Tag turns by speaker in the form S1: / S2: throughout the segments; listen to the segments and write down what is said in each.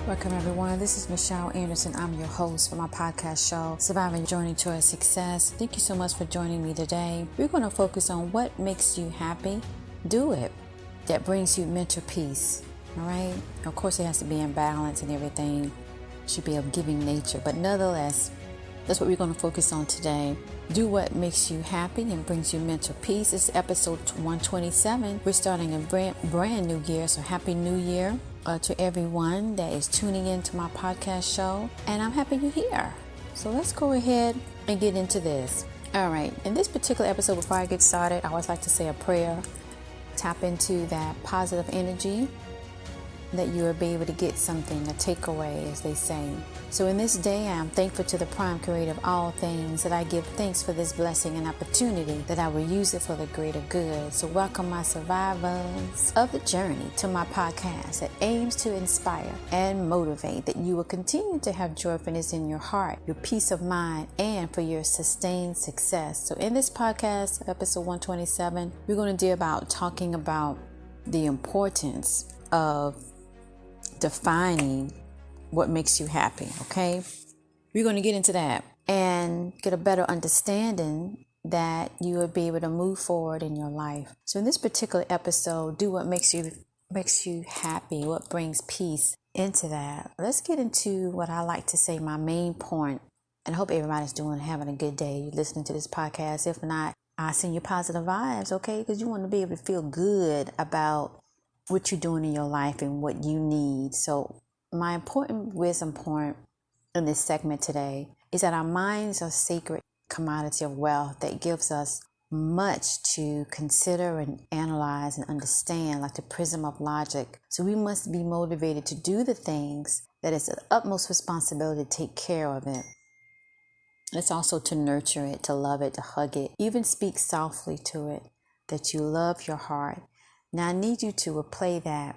S1: Welcome everyone, this is Nichel Anderson. I'm your host for my podcast show, Surviving Journey Towards Success. Thank you so much for joining me today. We're going to focus on what makes you happy. Do it. That brings you mental peace. All right? Of course, it has to be in balance and everything. It should be of giving nature. But nonetheless, that's what we're going to focus on today. Do what makes you happy and brings you mental peace. It's episode 127. We're starting a brand new year, so happy new year to everyone that is tuning into my podcast show. And I'm happy you're here. So let's go ahead and get into this. All right. In this particular episode, before I get started, I always like to say a prayer. Tap into that positive energy that you will be able to get something, a takeaway, as they say. So in this day, I am thankful to the prime creator of all things, that I give thanks for this blessing and opportunity, that I will use it for the greater good. So welcome my survivors of the journey to my podcast that aims to inspire and motivate, that you will continue to have joyfulness in your heart, your peace of mind, and for your sustained success. So in this podcast, episode 127, we're going to talking about the importance of defining what makes you happy, okay? We're going to get into that and get a better understanding that you will be able to move forward in your life. So in this particular episode, do what makes you happy, what brings peace into that. Let's get into what I like to say, my main point, and I hope everybody's having a good day listening to this podcast. If not, I send you positive vibes, okay? Because you want to be able to feel good about what you're doing in your life and what you need. So my important wisdom point in this segment today is that our minds are sacred commodity of wealth that gives us much to consider and analyze and understand, like the prism of logic. So we must be motivated to do the things that is the utmost responsibility to take care of it. It's also to nurture it, to love it, to hug it, even speak softly to it, that you love your heart. Now I need you to replay that,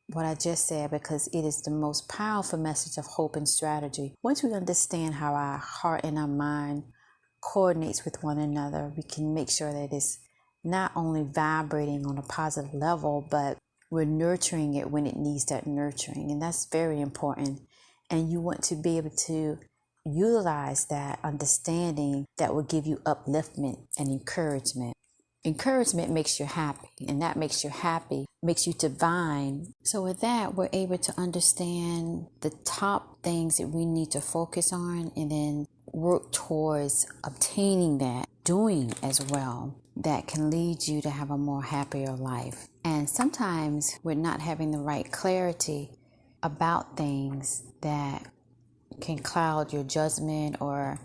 S1: what I just said, because it is the most powerful message of hope and strategy. Once we understand how our heart and our mind coordinates with one another, we can make sure that it's not only vibrating on a positive level, but we're nurturing it when it needs that nurturing. And that's very important. And you want to be able to utilize that understanding that will give you upliftment and encouragement. Encouragement makes you happy, and that makes you happy, makes you divine. So with that, we're able to understand the top things that we need to focus on and then work towards obtaining that, doing as well. That can lead you to have a more happier life. And sometimes we're not having the right clarity about things that can cloud your judgment or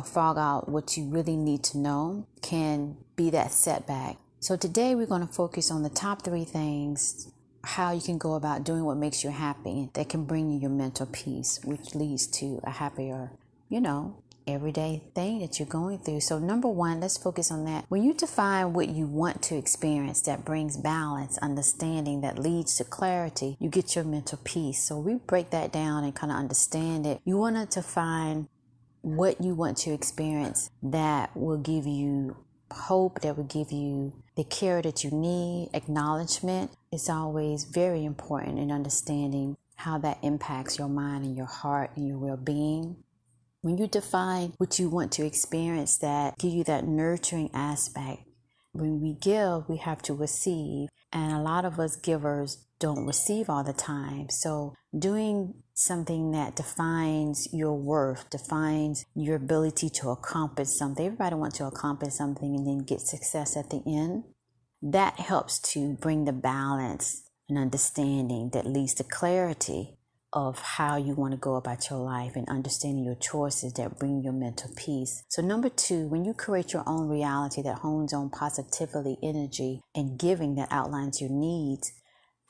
S1: fog out what you really need to know, can be that setback. So today we're going to focus on the top 3 things, how you can go about doing what makes you happy that can bring you your mental peace, which leads to a happier, everyday thing that you're going through. So number 1, let's focus on that. When you define what you want to experience that brings balance, understanding, that leads to clarity, you get your mental peace. So we break that down and kind of understand it. You want to find what you want to experience that will give you hope, that will give you the care that you need. Acknowledgement is always very important in understanding how that impacts your mind and your heart and your well-being. When you define what you want to experience that give you that nurturing aspect, when we give, we have to receive. And a lot of us givers don't receive all the time. So doing something that defines your worth, defines your ability to accomplish something. Everybody wants to accomplish something and then get success at the end. That helps to bring the balance and understanding that leads to clarity of how you want to go about your life and understanding your choices that bring your mental peace. So number 2, when you create your own reality that hones on positivity, energy, and giving that outlines your needs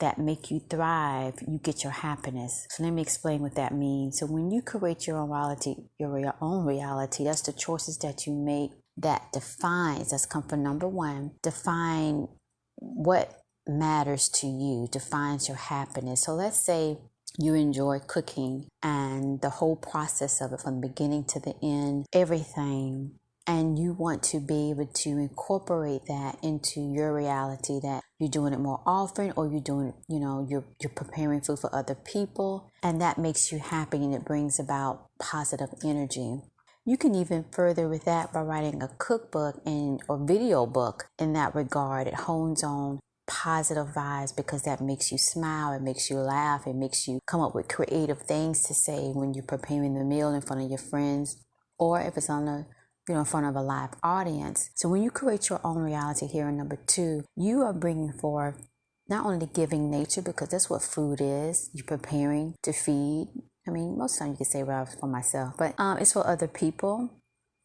S1: that make you thrive, you get your happiness. So let me explain what that means. So when you create your own reality, that's the choices that you make that defines, that's come from number 1, define what matters to you, defines your happiness. So let's say you enjoy cooking and the whole process of it from the beginning to the end, everything And you want to be able to incorporate that into your reality, that you're doing it more often, or you're doing, you're preparing food for other people, and that makes you happy and it brings about positive energy. You can even further with that by writing a cookbook or video book in that regard. It hones on positive vibes because that makes you smile, it makes you laugh, it makes you come up with creative things to say when you're preparing the meal in front of your friends, or if it's in front of a live audience. So when you create your own reality here in number 2, you are bringing forth not only the giving nature, because that's what food is. You're preparing to feed. I mean, most of the time you can say, well, it's for myself, but it's for other people.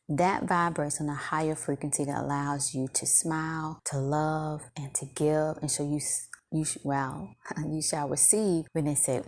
S1: That vibrates on a higher frequency that allows you to smile, to love, and to give. And so you shall receive when they say,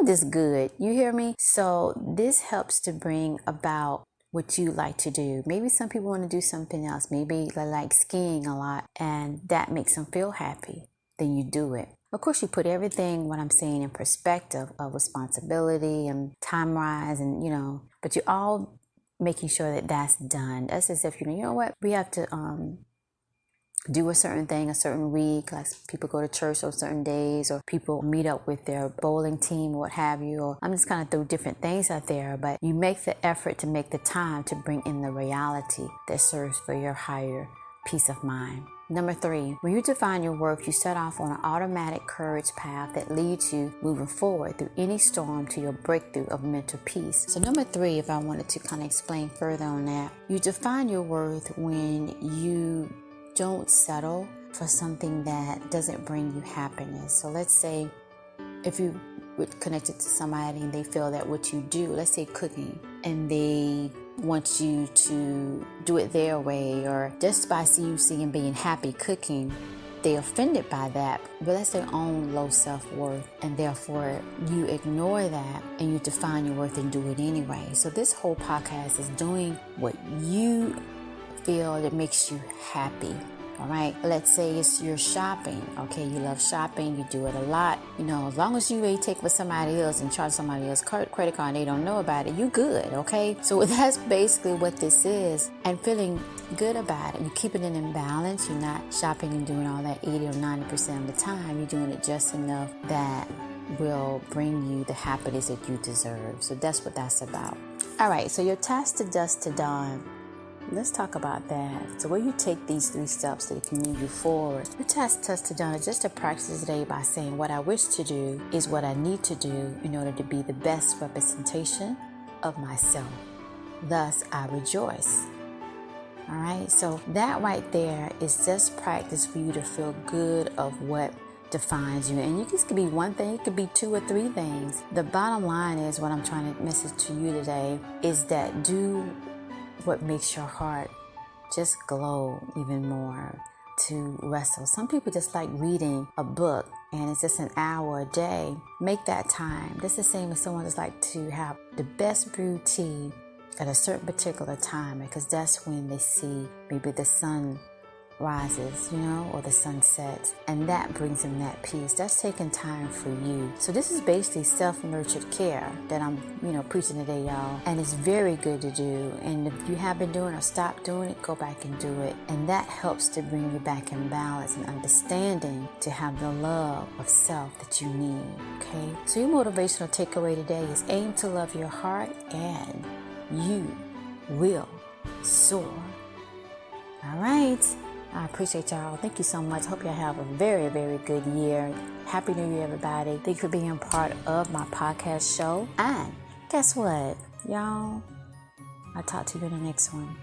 S1: this good. You hear me? So this helps to bring about what you like to do. Maybe some people want to do something else. Maybe they like skiing a lot and that makes them feel happy. Then you do it. Of course, you put everything, what I'm saying, in perspective of responsibility and time-wise and, but you're all making sure that that's done. That's as if, we have to do a certain thing a certain week, like people go to church on certain days, or people meet up with their bowling team or what have you, or I'm just kind of throw different things out there, but you make the effort to make the time to bring in the reality that serves for your higher peace of mind. Number 3, when you define your worth, you set off on an automatic courage path that leads you moving forward through any storm to your breakthrough of mental peace. So number 3, if I wanted to kind of explain further on that, you define your worth when you don't settle for something that doesn't bring you happiness. So let's say if you were connected to somebody and they feel that what you do, let's say cooking, and they want you to do it their way, or just by seeing being happy cooking, they're offended by that, but that's their own low self-worth, and therefore you ignore that and you define your worth and do it anyway. So this whole podcast is doing what you feel that makes you happy. All right, let's say it's your shopping. Okay, you love shopping, you do it a lot. As long as you ain't take for somebody else and charge somebody else's credit card and they don't know about it, you good, okay? So that's basically what this is. And feeling good about it. You're keeping it in balance. You're not shopping and doing all that 80 or 90% of the time. You're doing it just enough that will bring you the happiness that you deserve. So that's what that's about. All right, so your task to dusk to dawn. Let's talk about that. So where you take these 3 steps that can move you forward. Your task to done is just to practice today by saying what I wish to do is what I need to do in order to be the best representation of myself. Thus, I rejoice. All right. So that right there is just practice for you to feel good of what defines you. And this could be one thing, it could be 2 or 3 things. The bottom line is what I'm trying to message to you today is that do what makes your heart just glow even more, to wrestle. Some people just like reading a book and it's just an hour a day. Make that time. That's the same as someone that's like to have the best brewed tea at a certain particular time, because that's when they see maybe the sun rises, or the sun sets, and that brings them that peace. That's taking time for you. So this is basically self-nurtured care that I'm, preaching today, y'all. And it's very good to do. And if you have been doing or stopped doing it, go back and do it. And that helps to bring you back in balance and understanding to have the love of self that you need. Okay? So your motivational takeaway today is aim to love your heart and you will soar. All right. I appreciate y'all. Thank you so much. Hope y'all have a very, very good year. Happy New Year, everybody. Thank you for being part of my podcast show. And guess what, y'all? I'll talk to you in the next one.